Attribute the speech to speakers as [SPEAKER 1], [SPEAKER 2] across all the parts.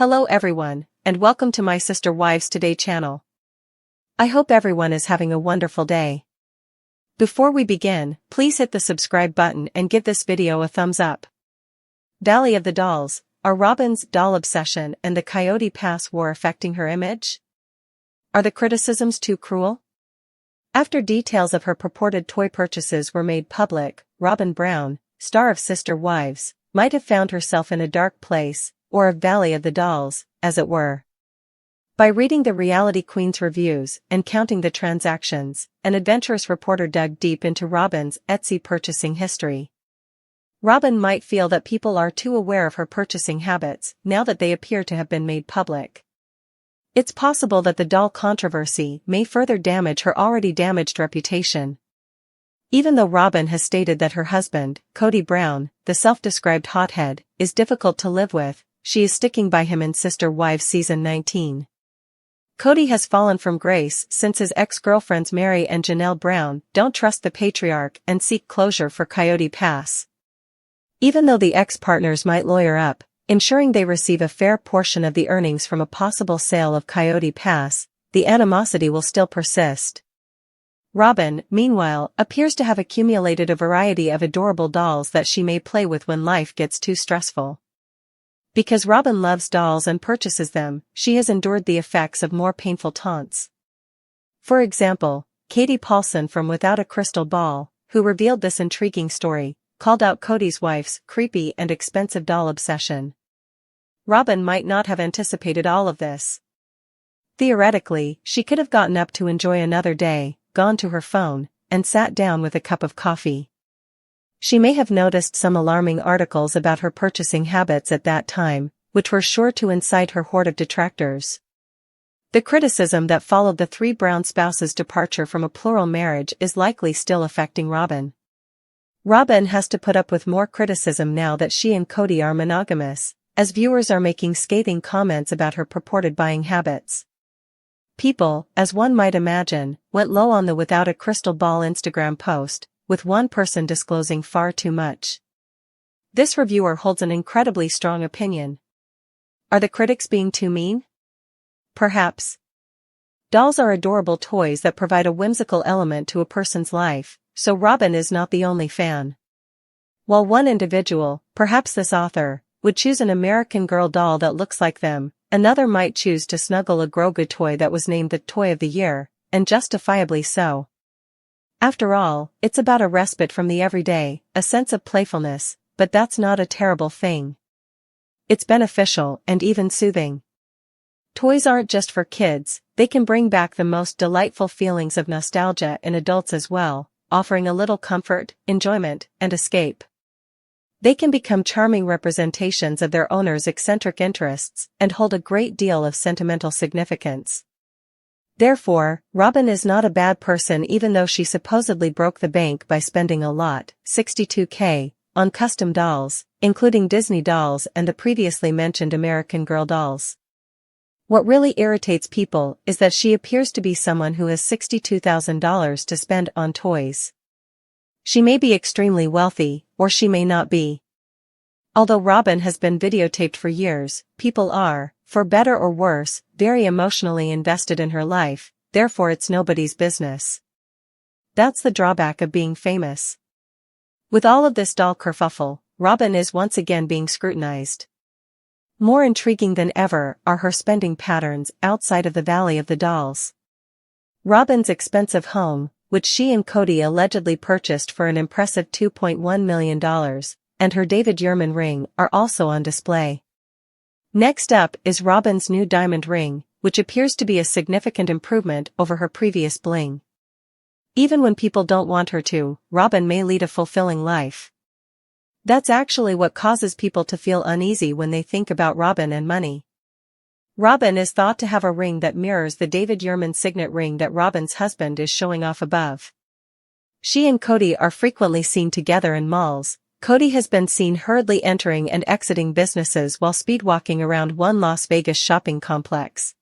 [SPEAKER 1] Hello everyone, and welcome to my Sister Wives Today channel. I hope everyone is having a wonderful day. Before we begin, please hit the subscribe button and give this video a thumbs up. Valley of the Dolls, are Robyn's doll obsession and the Coyote Pass war affecting her image? Are the criticisms too cruel? After details of her purported toy purchases were made public, Robyn Brown, star of Sister Wives, might have found herself in a dark place, or a valley of the dolls, as it were. By reading the reality queen's reviews and counting the transactions, an adventurous reporter dug deep into Robyn's Etsy purchasing history. Robyn might feel that people are too aware of her purchasing habits now that they appear to have been made public. It's possible that the doll controversy may further damage her already damaged reputation. Even though Robyn has stated that her husband, Kody Brown, the self-described hothead, is difficult to live with, she is sticking by him in Sister Wives Season 19. Kody has fallen from grace since his ex-girlfriends Meri and Janelle Brown don't trust the patriarch and seek closure for Coyote Pass. Even though the ex-partners might lawyer up, ensuring they receive a fair portion of the earnings from a possible sale of Coyote Pass, the animosity will still persist. Robyn, meanwhile, appears to have accumulated a variety of adorable dolls that she may play with when life gets too stressful. Because Robyn loves dolls and purchases them, she has endured the effects of more painful taunts. For example, Katie Paulson from Without a Crystal Ball, who revealed this intriguing story, called out Kody's wife's creepy and expensive doll obsession. Robyn might not have anticipated all of this. Theoretically, she could have gotten up to enjoy another day, gone to her phone, and sat down with a cup of coffee. She may have noticed some alarming articles about her purchasing habits at that time, which were sure to incite her horde of detractors. The criticism that followed the three Brown spouses' departure from a plural marriage is likely still affecting Robyn. Robyn has to put up with more criticism now that she and Kody are monogamous, as viewers are making scathing comments about her purported buying habits. People, as one might imagine, went low on the Without a Crystal Ball Instagram post, with one person disclosing far too much. This reviewer holds an incredibly strong opinion. Are the critics being too mean? Perhaps. Dolls are adorable toys that provide a whimsical element to a person's life, so Robyn is not the only fan. While one individual, perhaps this author, would choose an American Girl doll that looks like them, another might choose to snuggle a Grogu toy that was named the Toy of the Year, and justifiably so. After all, it's about a respite from the everyday, a sense of playfulness, but that's not a terrible thing. It's beneficial and even soothing. Toys aren't just for kids, they can bring back the most delightful feelings of nostalgia in adults as well, offering a little comfort, enjoyment, and escape. They can become charming representations of their owner's eccentric interests and hold a great deal of sentimental significance. Therefore, Robyn is not a bad person even though she supposedly broke the bank by spending a lot, $62K, on custom dolls, including Disney dolls and the previously mentioned American Girl dolls. What really irritates people is that she appears to be someone who has $62,000 to spend on toys. She may be extremely wealthy, or she may not be. Although Robyn has been videotaped for years, people are, for better or worse, very emotionally invested in her life, therefore it's nobody's business. That's the drawback of being famous. With all of this doll kerfuffle, Robyn is once again being scrutinized. More intriguing than ever are her spending patterns outside of the Valley of the Dolls. Robyn's expensive home, which she and Kody allegedly purchased for an impressive $2.1 million, and her David Yurman ring are also on display. Next up is Robyn's new diamond ring, which appears to be a significant improvement over her previous bling. Even when people don't want her to, Robyn may lead a fulfilling life. That's actually what causes people to feel uneasy when they think about Robyn and money. Robyn is thought to have a ring that mirrors the David Yurman signet ring that Robyn's husband is showing off above. She and Kody are frequently seen together in malls. Kody has been seen hurriedly entering and exiting businesses while speedwalking around one Las Vegas shopping complex.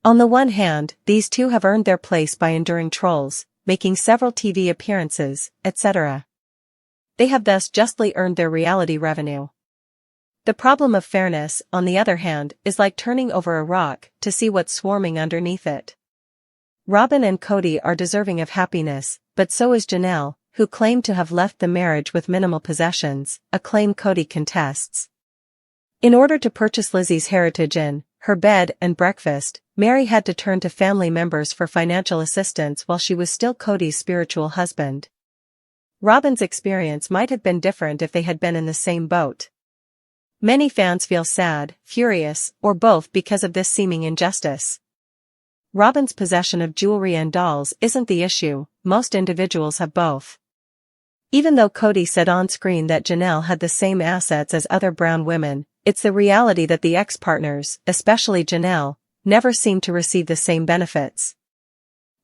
[SPEAKER 1] On the one hand, these two have earned their place by enduring trolls, making several TV appearances, etc. They have thus justly earned their reality revenue. The problem of fairness, on the other hand, is like turning over a rock to see what's swarming underneath it. Robyn and Kody are deserving of happiness, but so is Janelle, who claimed to have left the marriage with minimal possessions, a claim Kody contests. In order to purchase Lizzie's heritage in her bed and breakfast, Meri had to turn to family members for financial assistance while she was still Kody's spiritual husband. Robyn's experience might have been different if they had been in the same boat. Many fans feel sad, furious, or both because of this seeming injustice. Robyn's possession of jewelry and dolls isn't the issue, most individuals have both. Even though Kody said on-screen that Janelle had the same assets as other brown women, it's the reality that the ex-partners, especially Janelle, never seem to receive the same benefits.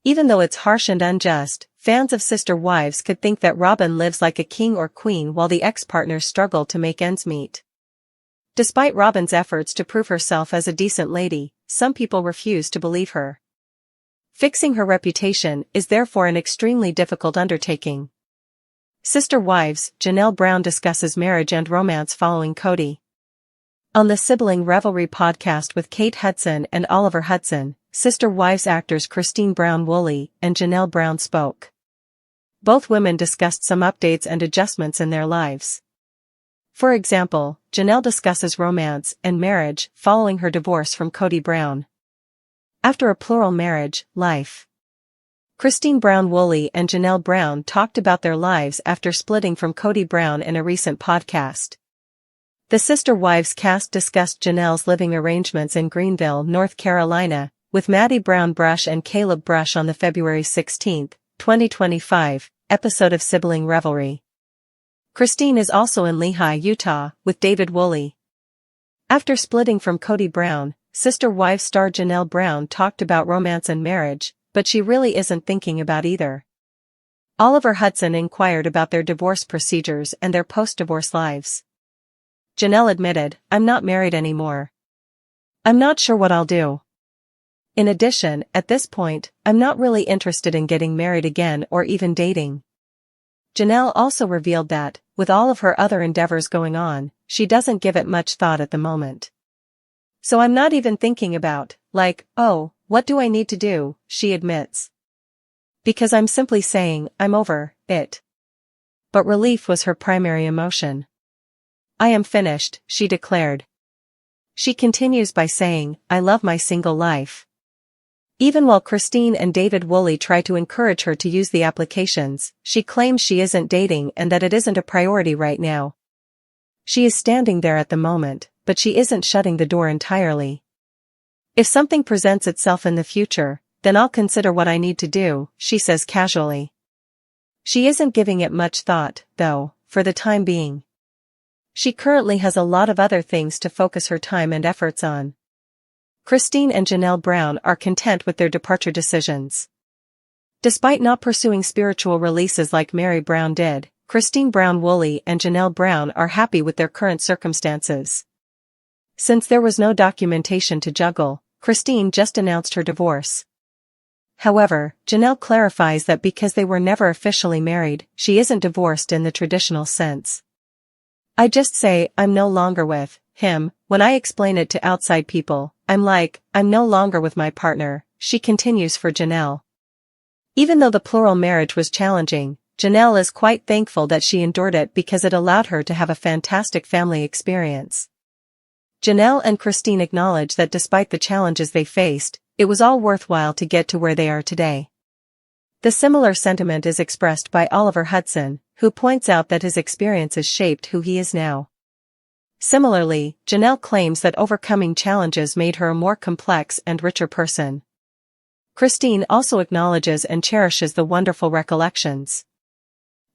[SPEAKER 1] Even though it's harsh and unjust, fans of Sister Wives could think that Robyn lives like a king or queen while the ex-partners struggle to make ends meet. Despite Robyn's efforts to prove herself as a decent lady, some people refuse to believe her. Fixing her reputation is therefore an extremely difficult undertaking. Sister Wives, Janelle Brown discusses marriage and romance following Kody. On the Sibling Revelry podcast with Kate Hudson and Oliver Hudson, Sister Wives actors Christine Brown-Woolley and Janelle Brown spoke. Both women discussed some updates and adjustments in their lives. For example, Janelle discusses romance and marriage following her divorce from Kody Brown. After a plural marriage, life. Christine Brown-Woolley and Janelle Brown talked about their lives after splitting from Kody Brown in a recent podcast. The Sister Wives cast discussed Janelle's living arrangements in Greenville, North Carolina, with Maddie Brown Brush and Caleb Brush on the February 16, 2025, episode of Sibling Revelry. Christine is also in Lehi, Utah, with David Woolley. After splitting from Kody Brown, Sister Wives star Janelle Brown talked about romance and marriage, but she really isn't thinking about either. Oliver Hudson inquired about their divorce procedures and their post-divorce lives. Janelle admitted, "I'm not married anymore. I'm not sure what I'll do. In addition, at this point, I'm not really interested in getting married again or even dating." Janelle also revealed that, with all of her other endeavors going on, she doesn't give it much thought at the moment. "So I'm not even thinking about, oh, what do I need to do," she admits. "Because I'm simply saying, I'm over it." But relief was her primary emotion. "I am finished," she declared. She continues by saying, "I love my single life." Even while Christine and David Woolley try to encourage her to use the applications, she claims she isn't dating and that it isn't a priority right now. She is standing there at the moment, but she isn't shutting the door entirely. "If something presents itself in the future, then I'll consider what I need to do," she says casually. She isn't giving it much thought, though, for the time being. She currently has a lot of other things to focus her time and efforts on. Christine and Janelle Brown are content with their departure decisions. Despite not pursuing spiritual releases like Meri Brown did, Christine Brown-Woolley and Janelle Brown are happy with their current circumstances. Since there was no documentation to juggle, Christine just announced her divorce. However, Janelle clarifies that because they were never officially married, she isn't divorced in the traditional sense. "I just say I'm no longer with him. When I explain it to outside people, I'm no longer with my partner," she continues for Janelle. Even though the plural marriage was challenging, Janelle is quite thankful that she endured it because it allowed her to have a fantastic family experience. Janelle and Christine acknowledge that despite the challenges they faced, it was all worthwhile to get to where they are today. The similar sentiment is expressed by Oliver Hudson, who points out that his experiences shaped who he is now. Similarly, Janelle claims that overcoming challenges made her a more complex and richer person. Christine also acknowledges and cherishes the wonderful recollections.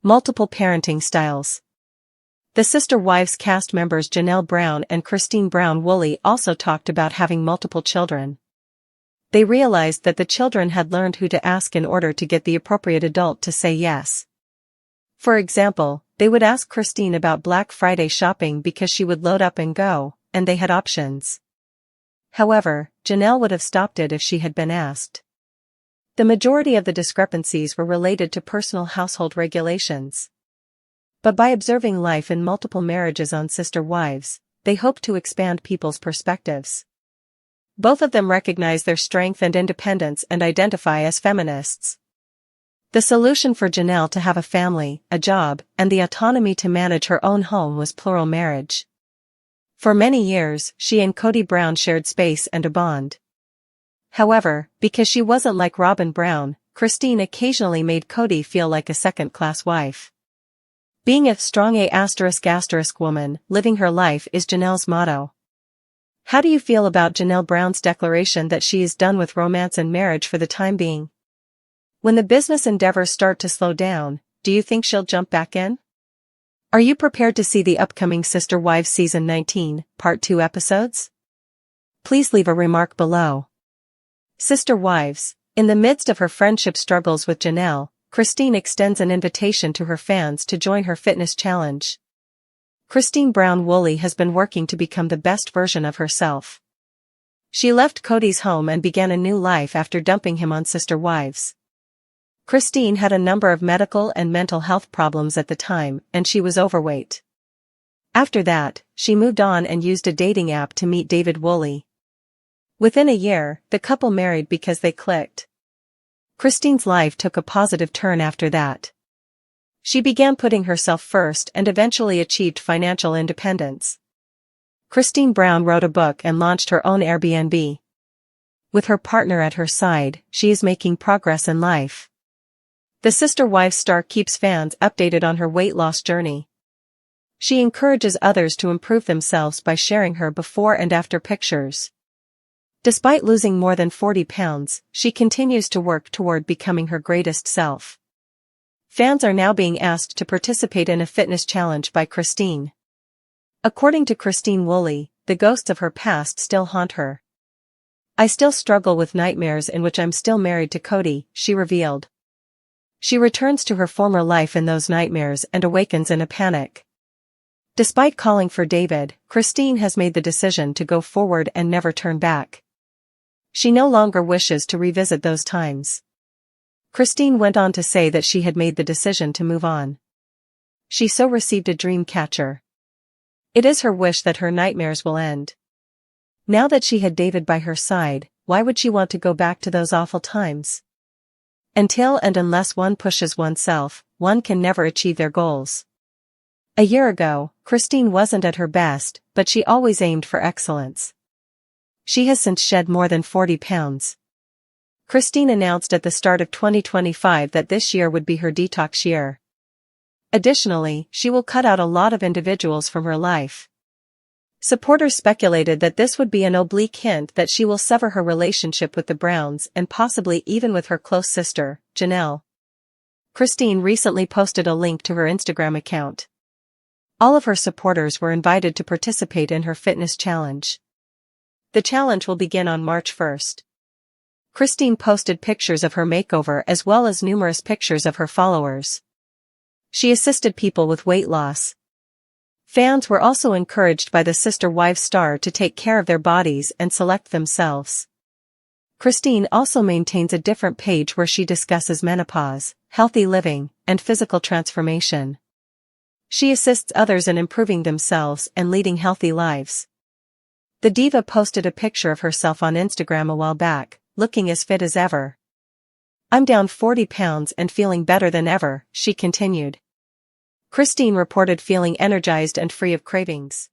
[SPEAKER 1] Multiple parenting styles. The Sister Wives cast members Janelle Brown and Christine Brown-Woolley also talked about having multiple children. They realized that the children had learned who to ask in order to get the appropriate adult to say yes. For example, they would ask Christine about Black Friday shopping because she would load up and go, and they had options. However, Janelle would have stopped it if she had been asked. The majority of the discrepancies were related to personal household regulations. But by observing life in multiple marriages on Sister Wives, they hope to expand people's perspectives. Both of them recognize their strength and independence and identify as feminists. The solution for Janelle to have a family, a job, and the autonomy to manage her own home was plural marriage. For many years, she and Kody Brown shared space and a bond. However, because she wasn't like Robyn Brown, Christine occasionally made Kody feel like a second-class wife. Being a strong **** woman, living her life is Janelle's motto. How do you feel about Janelle Brown's declaration that she is done with romance and marriage for the time being? When the business endeavors start to slow down, do you think she'll jump back in? Are you prepared to see the upcoming Sister Wives Season 19, Part 2 episodes? Please leave a remark below. Sister Wives. In the midst of her friendship struggles with Janelle, Christine extends an invitation to her fans to join her fitness challenge. Christine Brown Woolley has been working to become the best version of herself. She left Kody's home and began a new life after dumping him on Sister Wives. Christine had a number of medical and mental health problems at the time, and she was overweight. After that, she moved on and used a dating app to meet David Woolley. Within a year, the couple married because they clicked. Christine's life took a positive turn after that. She began putting herself first and eventually achieved financial independence. Christine Brown wrote a book and launched her own Airbnb. With her partner at her side, she is making progress in life. The Sister Wives star keeps fans updated on her weight loss journey. She encourages others to improve themselves by sharing her before and after pictures. Despite losing more than 40 pounds, she continues to work toward becoming her greatest self. Fans are now being asked to participate in a fitness challenge by Christine. According to Christine Woolley, the ghosts of her past still haunt her. "I still struggle with nightmares in which I'm still married to Kody," she revealed. She returns to her former life in those nightmares and awakens in a panic. Despite calling for David, Christine has made the decision to go forward and never turn back. She no longer wishes to revisit those times. Christine went on to say that she had made the decision to move on. She so received a dream catcher. It is her wish that her nightmares will end. Now that she had David by her side, why would she want to go back to those awful times? Until and unless one pushes oneself, one can never achieve their goals. A year ago, Christine wasn't at her best, but she always aimed for excellence. She has since shed more than 40 pounds. Christine announced at the start of 2025 that this year would be her detox year. Additionally, she will cut out a lot of individuals from her life. Supporters speculated that this would be an oblique hint that she will sever her relationship with the Browns and possibly even with her close sister, Janelle. Christine recently posted a link to her Instagram account. All of her supporters were invited to participate in her fitness challenge. The challenge will begin on March 1st. Christine posted pictures of her makeover as well as numerous pictures of her followers. She assisted people with weight loss. Fans were also encouraged by the Sister Wives star to take care of their bodies and select themselves. Christine also maintains a different page where she discusses menopause, healthy living, and physical transformation. She assists others in improving themselves and leading healthy lives. The diva posted a picture of herself on Instagram a while back, looking as fit as ever. "I'm down 40 pounds and feeling better than ever," she continued. Christine reported feeling energized and free of cravings.